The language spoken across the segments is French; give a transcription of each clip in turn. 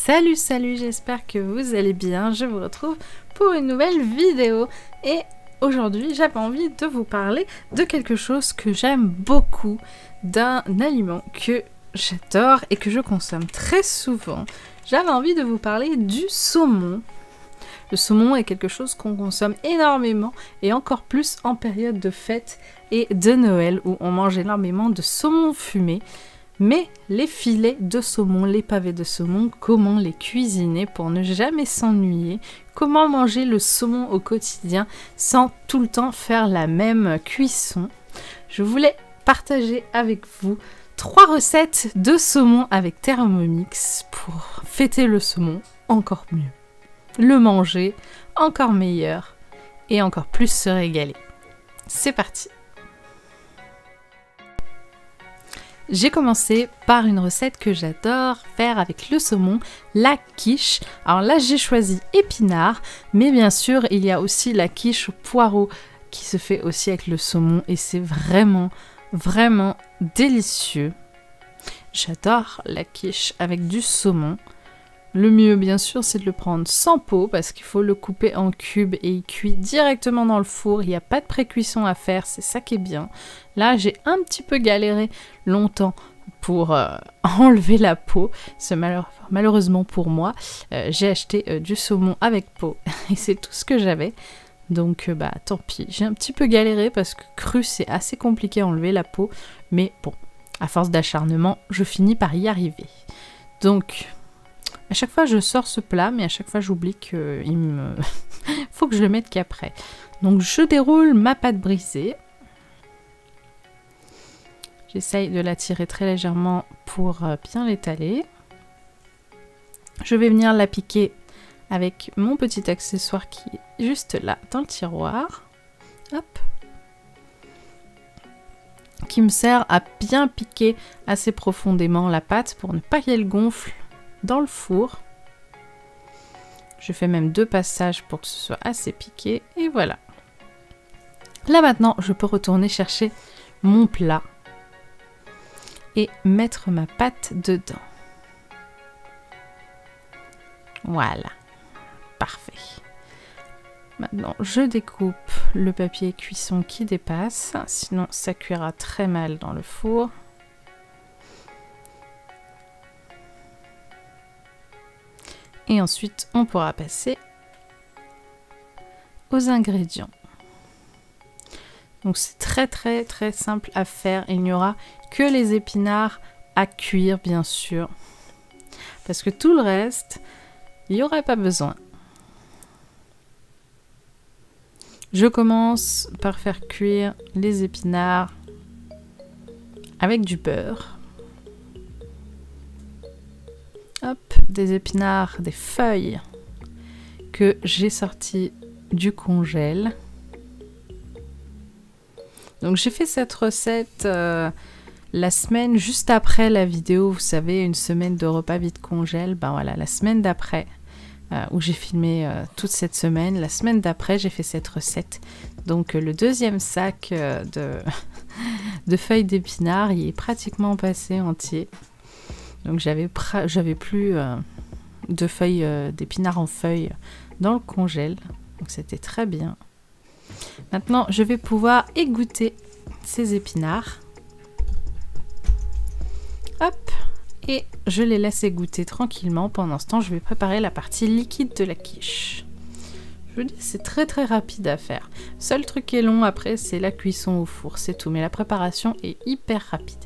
Salut, j'espère que vous allez bien. Je vous retrouve pour une nouvelle vidéo et aujourd'hui j'avais envie de vous parler de quelque chose que j'aime beaucoup, d'un aliment que j'adore et que je consomme très souvent. J'avais envie de vous parler du saumon. Le saumon est quelque chose qu'on consomme énormément et encore plus en période de fête et de Noël où on mange énormément de saumon fumé. Mais les filets de saumon, les pavés de saumon, comment les cuisiner pour ne jamais s'ennuyer? Comment manger le saumon au quotidien sans tout le temps faire la même cuisson? Je voulais partager avec vous 3 recettes de saumon avec Thermomix pour fêter le saumon encore mieux, le manger encore meilleur et encore plus se régaler. C'est parti! J'ai commencé par une recette que j'adore faire avec le saumon, la quiche. Alors là, j'ai choisi épinard, mais bien sûr, il y a aussi la quiche au poireau qui se fait aussi avec le saumon et c'est vraiment, vraiment délicieux. J'adore la quiche avec du saumon. Le mieux, bien sûr, c'est de le prendre sans peau parce qu'il faut le couper en cubes et il cuit directement dans le four. Il n'y a pas de pré-cuisson à faire, c'est ça qui est bien. Là, j'ai un petit peu galéré longtemps pour enlever la peau. C'est malheureusement pour moi. J'ai acheté du saumon avec peau et c'est tout ce que j'avais. Donc, tant pis. J'ai un petit peu galéré parce que cru, c'est assez compliqué à enlever la peau. Mais bon, à force d'acharnement, je finis par y arriver. Donc... à chaque fois, je sors ce plat, mais à chaque fois, j'oublie qu'il faut que je le mette qu'après. Donc, je déroule ma pâte brisée. J'essaye de la tirer très légèrement pour bien l'étaler. Je vais venir la piquer avec mon petit accessoire qui est juste là, dans le tiroir. Hop. Qui me sert à bien piquer assez profondément la pâte pour ne pas qu'elle gonfle dans le four. Je fais même 2 passages pour que ce soit assez piqué et voilà. Là maintenant, je peux retourner chercher mon plat et mettre ma pâte dedans. Voilà, parfait. Maintenant, je découpe le papier cuisson qui dépasse, sinon ça cuira très mal dans le four. Et ensuite, on pourra passer aux ingrédients. Donc c'est très simple à faire. Il n'y aura que les épinards à cuire, bien sûr. Parce que tout le reste, il n'y aurait pas besoin. Je commence par faire cuire les épinards avec du beurre. Hop, des épinards, des feuilles que j'ai sorties du congèle. Donc j'ai fait cette recette la semaine juste après la vidéo, vous savez, une semaine de repas vide congèle. Ben voilà, la semaine d'après, où j'ai filmé toute cette semaine, la semaine d'après j'ai fait cette recette. Donc le deuxième sac de feuilles d'épinards, il est pratiquement passé entier. Donc j'avais plus de feuilles d'épinards en feuilles dans le congèle. Donc c'était très bien. Maintenant, je vais pouvoir égoutter ces épinards. Hop. Et je les laisse égoutter tranquillement. Pendant ce temps, je vais préparer la partie liquide de la quiche. Je vous dis, c'est très rapide à faire. Seul truc qui est long après, c'est la cuisson au four, c'est tout. Mais la préparation est hyper rapide.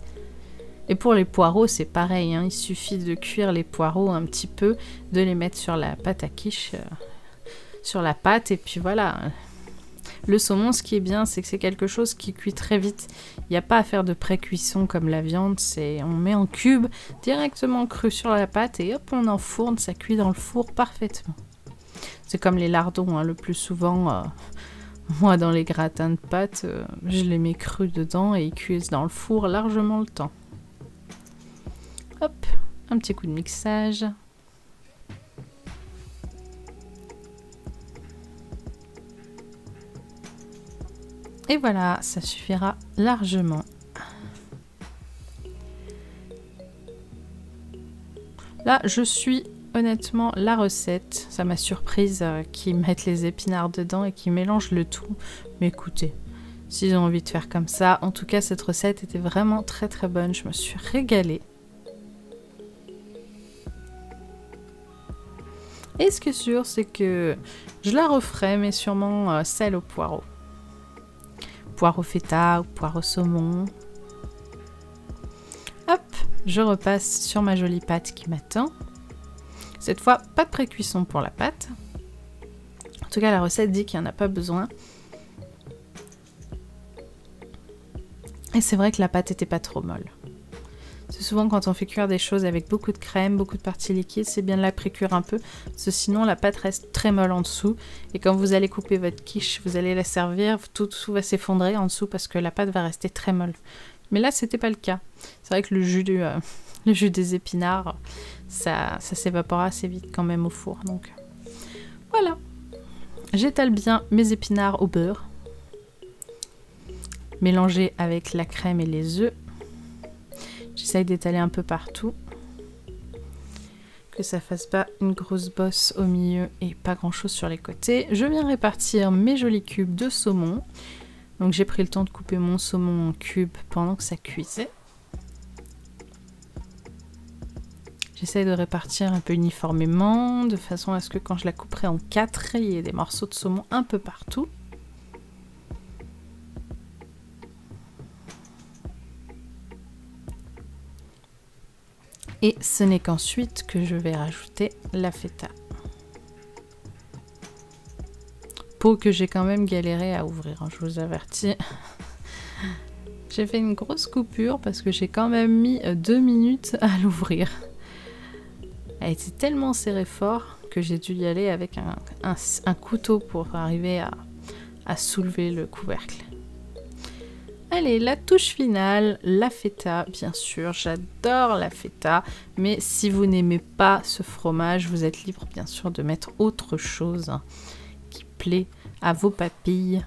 Et pour les poireaux, c'est pareil, hein, il suffit de cuire les poireaux un petit peu, de les mettre sur la pâte à quiche, sur la pâte, et puis voilà. Le saumon, ce qui est bien, c'est que c'est quelque chose qui cuit très vite. Il n'y a pas à faire de pré-cuisson comme la viande, on met en cube, directement cru sur la pâte, et hop, on enfourne, ça cuit dans le four parfaitement. C'est comme les lardons, hein, le plus souvent, moi dans les gratins de pâtes, je les mets crus dedans, et ils cuisent dans le four largement le temps. Hop, un petit coup de mixage. Et voilà, ça suffira largement. Là, je suis honnêtement, la recette, ça m'a surprise qu'ils mettent les épinards dedans et qu'ils mélangent le tout. Mais écoutez, s'ils ont envie de faire comme ça, en tout cas, cette recette était vraiment très très bonne. Je me suis régalée. Et ce qui est sûr, c'est que je la referai, mais sûrement celle au poireau. Poireau feta ou poireau saumon. Hop, je repasse sur ma jolie pâte qui m'attend. Cette fois, pas de pré-cuisson pour la pâte. En tout cas, la recette dit qu'il n'y en a pas besoin. Et c'est vrai que la pâte n'était pas trop molle. C'est souvent quand on fait cuire des choses avec beaucoup de crème, beaucoup de parties liquides, c'est bien de la pré-cuire un peu, parce que sinon la pâte reste très molle en dessous. Et quand vous allez couper votre quiche, vous allez la servir, tout va s'effondrer en dessous parce que la pâte va rester très molle. Mais là, c'était pas le cas. C'est vrai que le jus des épinards, ça s'évapore assez vite quand même au four. Donc voilà. J'étale bien mes épinards au beurre, mélangés avec la crème et les œufs. J'essaye d'étaler un peu partout, que ça fasse pas une grosse bosse au milieu et pas grand chose sur les côtés. Je viens répartir mes jolis cubes de saumon. Donc j'ai pris le temps de couper mon saumon en cubes pendant que ça cuisait. J'essaye de répartir un peu uniformément, de façon à ce que quand je la couperai en 4, il y ait des morceaux de saumon un peu partout. Et ce n'est qu'ensuite que je vais rajouter la feta. Pot que j'ai quand même galéré à ouvrir, hein, je vous avertis. J'ai fait une grosse coupure parce que j'ai quand même mis 2 minutes à l'ouvrir. Elle était tellement serrée fort que j'ai dû y aller avec un couteau pour arriver à soulever le couvercle. Allez, la touche finale, la feta, bien sûr, j'adore la feta, mais si vous n'aimez pas ce fromage, vous êtes libre bien sûr de mettre autre chose qui plaît à vos papilles,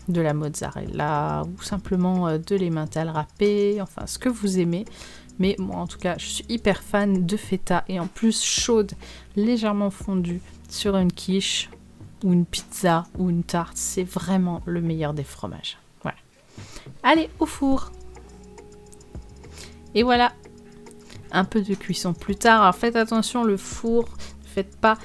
de la mozzarella ou simplement de l'emmental râpé, enfin ce que vous aimez. Mais moi en tout cas, je suis hyper fan de feta et en plus chaude, légèrement fondue sur une quiche ou une pizza ou une tarte, c'est vraiment le meilleur des fromages. Allez, au four. Et voilà, un peu de cuisson plus tard. Alors faites attention, le four, ne faites pas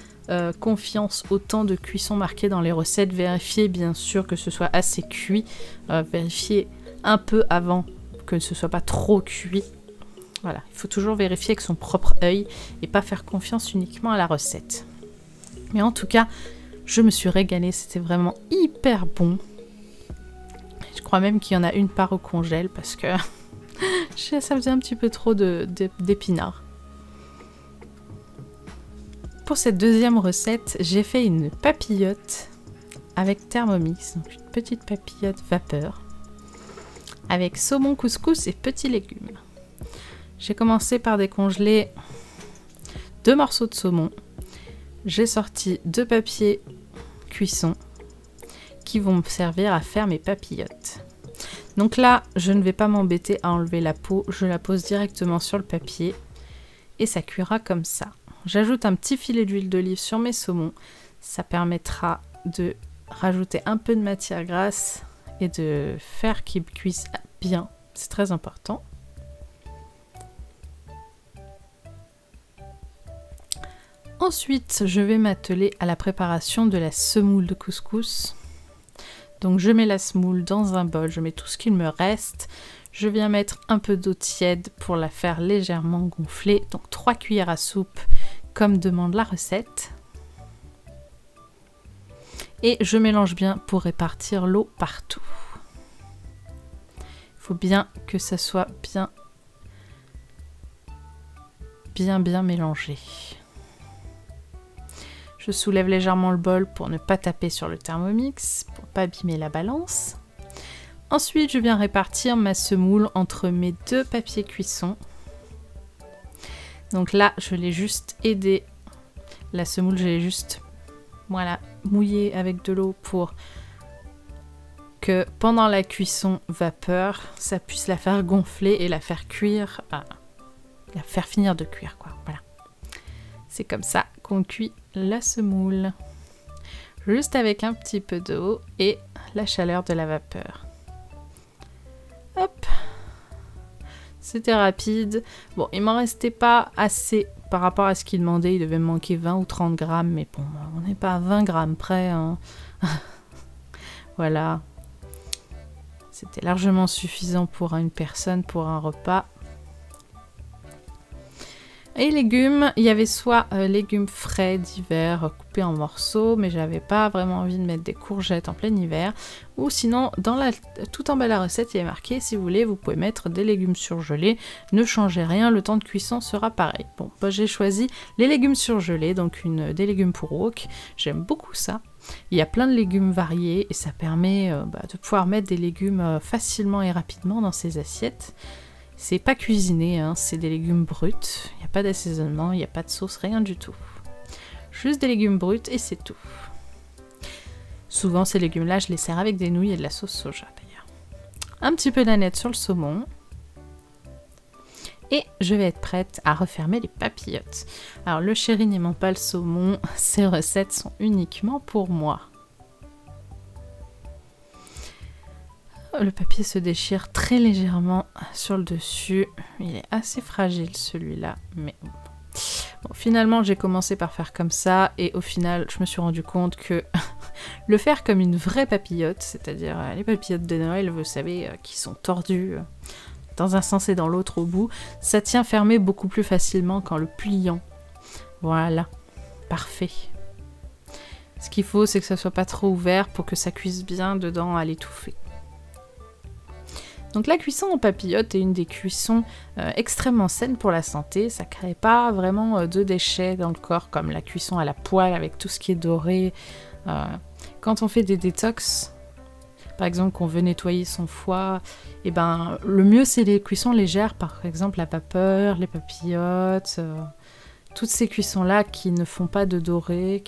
confiance au temps de cuisson marqué dans les recettes. Vérifiez bien sûr que ce soit assez cuit. Vérifiez un peu avant que ce soit pas trop cuit. Voilà, il faut toujours vérifier avec son propre œil et pas faire confiance uniquement à la recette. Mais en tout cas, je me suis régalée, c'était vraiment hyper bon. Je crois même qu'il y en a une part au congèle parce que ça faisait un petit peu trop d'épinards. Pour cette deuxième recette, j'ai fait une papillote avec Thermomix, donc une petite papillote vapeur, avec saumon, couscous et petits légumes. J'ai commencé par décongeler 2 morceaux de saumon. J'ai sorti 2 papiers cuisson qui vont me servir à faire mes papillotes. Donc là, je ne vais pas m'embêter à enlever la peau, je la pose directement sur le papier et ça cuira comme ça. J'ajoute un petit filet d'huile d'olive sur mes saumons, ça permettra de rajouter un peu de matière grasse et de faire qu'ils cuisent bien, c'est très important. Ensuite, je vais m'atteler à la préparation de la semoule de couscous. Donc je mets la semoule dans un bol, je mets tout ce qu'il me reste. Je viens mettre un peu d'eau tiède pour la faire légèrement gonfler. Donc 3 cuillères à soupe comme demande la recette. Et je mélange bien pour répartir l'eau partout. Il faut bien que ça soit bien mélangé. Je soulève légèrement le bol pour ne pas taper sur le Thermomix, pour ne pas abîmer la balance. Ensuite, je viens répartir ma semoule entre mes 2 papiers cuisson. Donc là, je l'ai juste aidé. La semoule, je l'ai juste mouillée avec de l'eau pour que pendant la cuisson vapeur, ça puisse la faire gonfler et la faire cuire, la faire finir de cuire, quoi. Voilà. C'est comme ça qu'on cuit la semoule. Juste avec un petit peu d'eau et la chaleur de la vapeur. Hop. C'était rapide. Bon, il m'en restait pas assez par rapport à ce qu'il demandait. Il devait me manquer 20 ou 30 grammes. Mais bon, on n'est pas à 20 grammes près. Hein. Voilà. C'était largement suffisant pour une personne, pour un repas. Et légumes, il y avait soit légumes frais d'hiver coupés en morceaux, mais j'avais pas vraiment envie de mettre des courgettes en plein hiver. Ou sinon, tout en bas de la recette, il y avait marqué, si vous voulez, vous pouvez mettre des légumes surgelés. Ne changez rien, le temps de cuisson sera pareil. Bon, bah, j'ai choisi les légumes surgelés, donc des légumes pour wok. J'aime beaucoup ça. Il y a plein de légumes variés et ça permet de pouvoir mettre des légumes facilement et rapidement dans ces assiettes. C'est pas cuisiné, hein, c'est des légumes bruts. Il n'y a pas d'assaisonnement, il n'y a pas de sauce, rien du tout. Juste des légumes bruts et c'est tout. Souvent, ces légumes-là, je les sers avec des nouilles et de la sauce soja d'ailleurs. Un petit peu d'aneth sur le saumon. Et je vais être prête à refermer les papillotes. Alors, le chéri n'aimant pas le saumon, ces recettes sont uniquement pour moi. Le papier se déchire très légèrement sur le dessus. Il est assez fragile celui-là, mais bon. Bon, finalement, j'ai commencé par faire comme ça et au final, je me suis rendu compte que le faire comme une vraie papillote, c'est-à-dire les papillotes de Noël, vous savez, qui sont tordues dans un sens et dans l'autre au bout, ça tient fermé beaucoup plus facilement qu'en le pliant. Voilà, parfait. Ce qu'il faut, c'est que ça soit pas trop ouvert pour que ça cuise bien dedans à l'étouffer. Donc la cuisson en papillote est une des cuissons extrêmement saines pour la santé. Ça ne crée pas vraiment de déchets dans le corps comme la cuisson à la poêle avec tout ce qui est doré. Quand on fait des détox, par exemple qu'on veut nettoyer son foie, et ben, le mieux c'est les cuissons légères, par exemple la vapeur, les papillotes, toutes ces cuissons-là qui ne font pas de doré.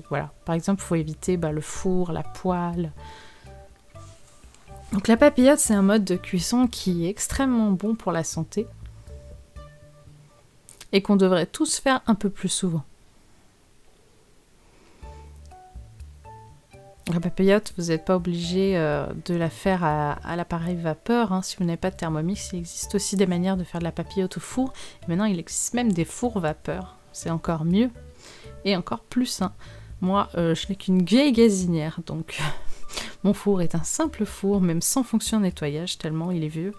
Voilà. Par exemple, il faut éviter le four, la poêle. Donc la papillote, c'est un mode de cuisson qui est extrêmement bon pour la santé et qu'on devrait tous faire un peu plus souvent. La papillote, vous n'êtes pas obligé de la faire à l'appareil vapeur. Hein. Si vous n'avez pas de Thermomix, il existe aussi des manières de faire de la papillote au four. Et maintenant, il existe même des fours vapeur. C'est encore mieux et encore plus sain. Moi, je n'ai qu'une vieille gazinière, donc... Mon four est un simple four, même sans fonction de nettoyage, tellement il est vieux.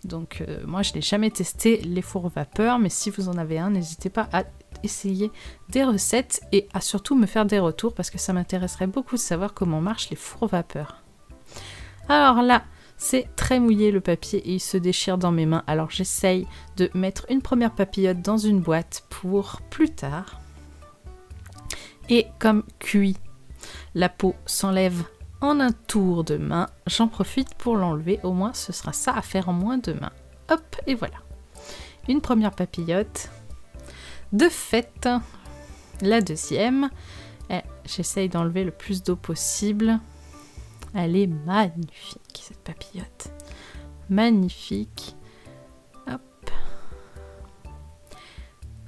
Donc moi, je n'ai jamais testé les fours vapeur, mais si vous en avez un, n'hésitez pas à essayer des recettes et à surtout me faire des retours, parce que ça m'intéresserait beaucoup de savoir comment marchent les fours vapeur. Alors là, c'est très mouillé le papier et il se déchire dans mes mains. Alors j'essaye de mettre une première papillote dans une boîte pour plus tard. Et comme cuit, la peau s'enlève en un tour de main, j'en profite pour l'enlever, au moins ce sera ça à faire en moins de main. Hop, et voilà. Une première papillote. De fait, la deuxième, j'essaye d'enlever le plus d'eau possible. Elle est magnifique, cette papillote. Magnifique. Hop.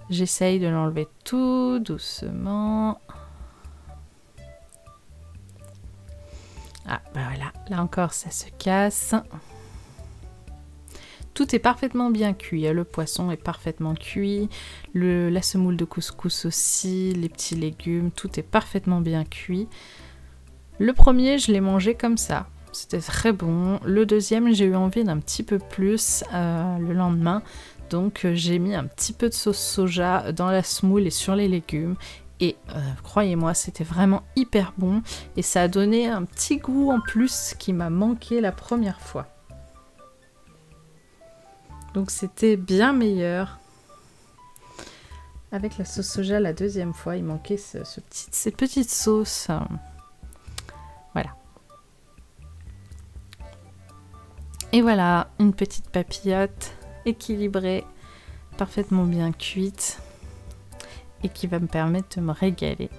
J'essaye de l'enlever tout doucement. Ah, bah voilà, là encore ça se casse. Tout est parfaitement bien cuit, le poisson est parfaitement cuit, la semoule de couscous aussi, les petits légumes, tout est parfaitement bien cuit. Le premier, je l'ai mangé comme ça, c'était très bon. Le deuxième, j'ai eu envie d'un petit peu plus le lendemain, donc j'ai mis un petit peu de sauce soja dans la semoule et sur les légumes. Et croyez-moi, c'était vraiment hyper bon et ça a donné un petit goût en plus qui m'a manqué la première fois. Donc c'était bien meilleur. Avec la sauce soja la deuxième fois, il manquait cette petite sauce. Voilà. Et voilà, une petite papillote équilibrée, parfaitement bien cuite. Et qui va me permettre de me régaler.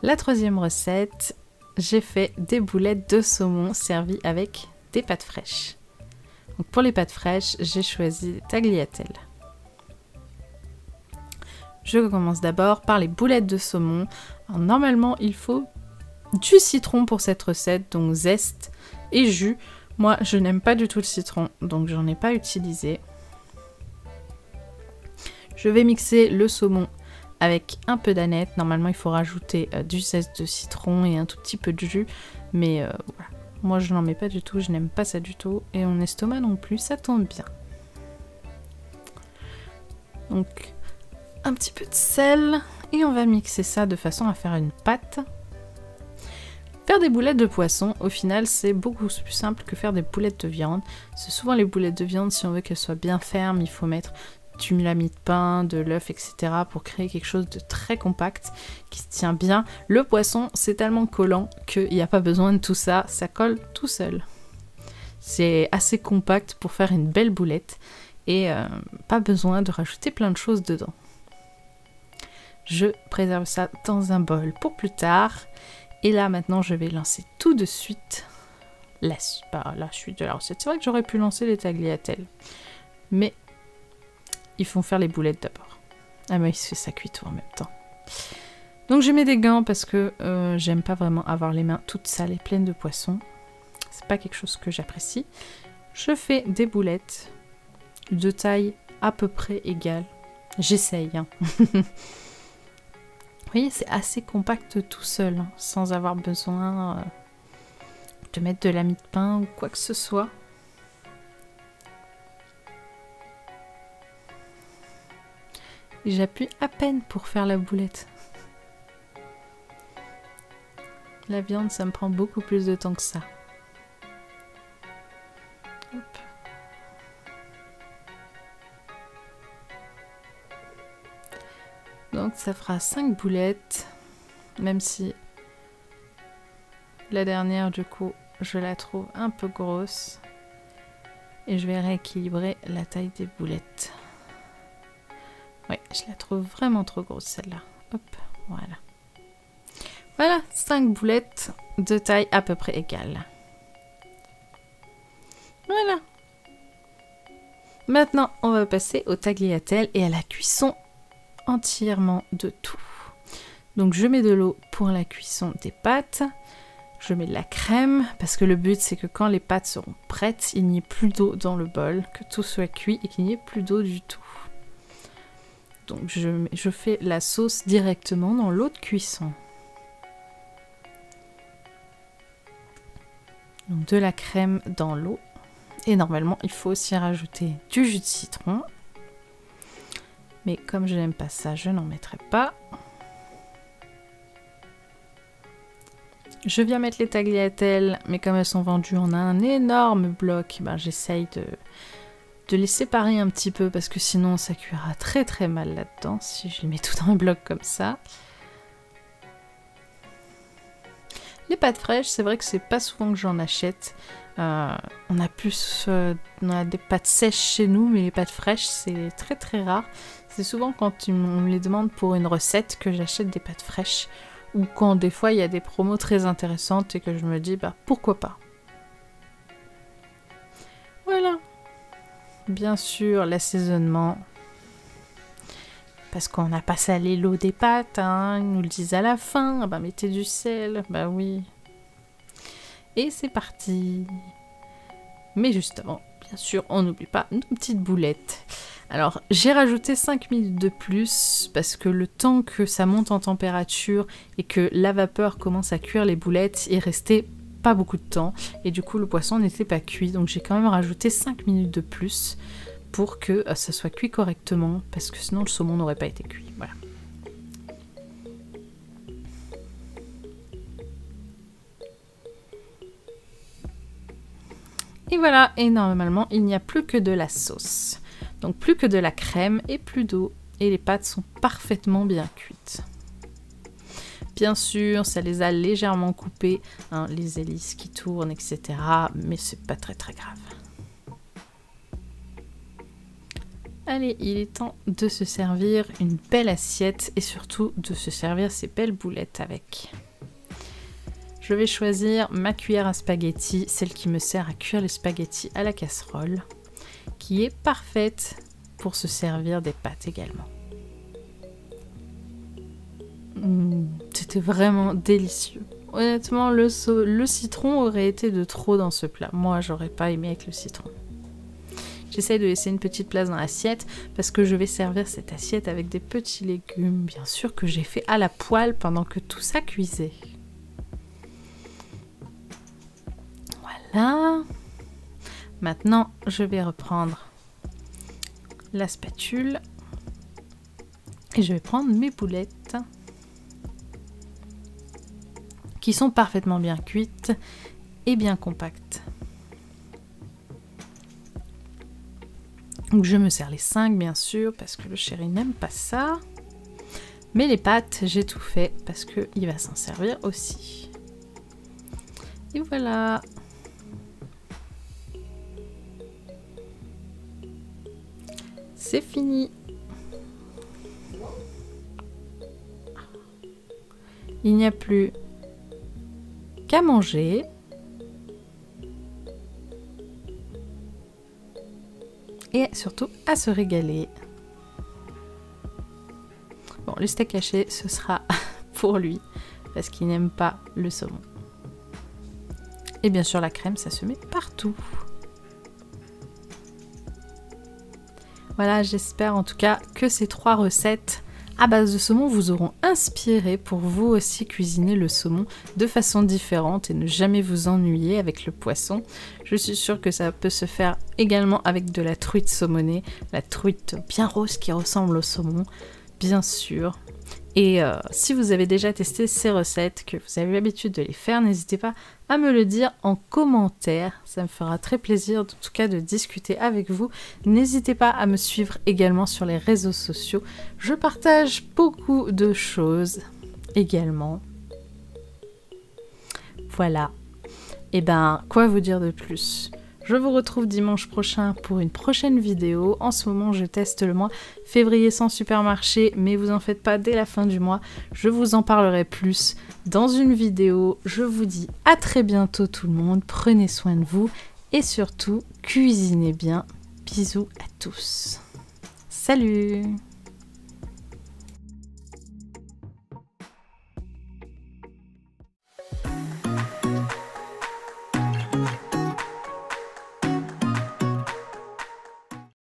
La troisième recette, j'ai fait des boulettes de saumon servies avec des pâtes fraîches. Donc pour les pâtes fraîches, j'ai choisi des tagliatelles. Je commence d'abord par les boulettes de saumon. Alors, normalement, il faut du citron pour cette recette, donc zeste et jus. Moi, je n'aime pas du tout le citron, donc j'en ai pas utilisé. Je vais mixer le saumon avec un peu d'aneth. Normalement, il faut rajouter du zeste de citron et un tout petit peu de jus, mais voilà. Moi, je n'en mets pas du tout, je n'aime pas ça du tout, et mon estomac non plus, ça tombe bien. Donc, un petit peu de sel, et on va mixer ça de façon à faire une pâte. Faire des boulettes de poisson, au final, c'est beaucoup plus simple que faire des boulettes de viande. C'est souvent les boulettes de viande, si on veut qu'elles soient bien fermes, il faut mettre du mie de pain, de l'œuf, etc. pour créer quelque chose de très compact, qui se tient bien. Le poisson, c'est tellement collant qu'il n'y a pas besoin de tout ça, ça colle tout seul. C'est assez compact pour faire une belle boulette, et pas besoin de rajouter plein de choses dedans. Je préserve ça dans un bol pour plus tard. Et là, maintenant, je vais lancer tout de suite la suite de la recette. C'est vrai que j'aurais pu lancer les tagliatelles. Mais ils font faire les boulettes d'abord. Ah mais il se fait ça cuit tout en même temps. Donc je mets des gants parce que j'aime pas vraiment avoir les mains toutes sales et pleines de poissons. C'est pas quelque chose que j'apprécie. Je fais des boulettes de taille à peu près égale. J'essaye, hein. Vous voyez, c'est assez compact tout seul, hein, sans avoir besoin de mettre de la mie de pain ou quoi que ce soit. Et j'appuie à peine pour faire la boulette. La viande, ça me prend beaucoup plus de temps que ça. Hop. Donc ça fera 5 boulettes, même si la dernière du coup je la trouve un peu grosse, et je vais rééquilibrer la taille des boulettes. Ouais, je la trouve vraiment trop grosse celle-là. Hop, voilà. Voilà, 5 boulettes de taille à peu près égale. Voilà. Maintenant, on va passer au tagliatelle et à la cuisson entièrement de tout. Donc je mets de l'eau pour la cuisson des pâtes, je mets de la crème parce que le but c'est que quand les pâtes seront prêtes, il n'y ait plus d'eau dans le bol, que tout soit cuit et qu'il n'y ait plus d'eau du tout. Donc je fais la sauce directement dans l'eau de cuisson. Donc de la crème dans l'eau, et normalement il faut aussi rajouter du jus de citron. Mais comme je n'aime pas ça, je n'en mettrai pas. Je viens mettre les tagliatelles, mais comme elles sont vendues en un énorme bloc, ben j'essaye de les séparer un petit peu parce que sinon ça cuira très très mal là-dedans si je les mets tout dans un bloc comme ça. Les pâtes fraîches, c'est vrai que c'est pas souvent que j'en achète. On a des pâtes sèches chez nous, mais les pâtes fraîches, c'est très très rare. C'est souvent quand on me les demande pour une recette que j'achète des pâtes fraîches, ou quand des fois il y a des promos très intéressantes et que je me dis bah pourquoi pas. Voilà. Bien sûr, l'assaisonnement. Parce qu'on n'a pas salé l'eau des pâtes, hein. Ils nous le disent à la fin. Ah bah mettez du sel, bah oui. Et c'est parti. Mais justement, bien sûr, on n'oublie pas nos petites boulettes. Alors, j'ai rajouté 5 minutes de plus parce que le temps que ça monte en température et que la vapeur commence à cuire les boulettes, il restait pas beaucoup de temps. Et du coup, le poisson n'était pas cuit. Donc, j'ai quand même rajouté 5 minutes de plus pour que ça soit cuit correctement parce que sinon, le saumon n'aurait pas été cuit. Voilà. Et voilà, et normalement, il n'y a plus que de la sauce. Donc plus que de la crème et plus d'eau. Et les pâtes sont parfaitement bien cuites. Bien sûr, ça les a légèrement coupées, hein, les hélices qui tournent, etc. Mais c'est pas très très grave. Allez, il est temps de se servir une belle assiette et surtout de se servir ces belles boulettes avec. Je vais choisir ma cuillère à spaghetti, celle qui me sert à cuire les spaghettis à la casserole, qui est parfaite pour se servir des pâtes également. C'était vraiment délicieux. Honnêtement, le citron aurait été de trop dans ce plat. Moi, j'aurais pas aimé avec le citron. J'essaie de laisser une petite place dans l'assiette parce que je vais servir cette assiette avec des petits légumes, bien sûr, que j'ai fait à la poêle pendant que tout ça cuisait. Voilà. Maintenant, je vais reprendre la spatule et je vais prendre mes boulettes qui sont parfaitement bien cuites et bien compactes. Donc je me sers les 5 bien sûr parce que le chéri n'aime pas ça. Mais les pâtes, j'ai tout fait parce qu'il va s'en servir aussi. Et voilà. C'est fini. Il n'y a plus qu'à manger. Et surtout à se régaler. Bon, le steak haché, ce sera pour lui, parce qu'il n'aime pas le saumon. Et bien sûr, la crème, ça se met partout. Voilà, j'espère en tout cas que ces 3 recettes à base de saumon vous auront inspiré pour vous aussi cuisiner le saumon de façon différente et ne jamais vous ennuyer avec le poisson. Je suis sûre que ça peut se faire également avec de la truite saumonée, la truite bien rose qui ressemble au saumon, bien sûr. Et si vous avez déjà testé ces recettes, que vous avez l'habitude de les faire, n'hésitez pas à me le dire en commentaire. Ça me fera très plaisir, en tout cas, de discuter avec vous. N'hésitez pas à me suivre également sur les réseaux sociaux. Je partage beaucoup de choses également. Voilà. Et ben, quoi vous dire de plus ? Je vous retrouve dimanche prochain pour une prochaine vidéo. En ce moment, je teste le mois février sans supermarché, mais vous en faites pas, dès la fin du mois, je vous en parlerai plus dans une vidéo. Je vous dis à très bientôt tout le monde, prenez soin de vous et surtout, cuisinez bien. Bisous à tous. Salut!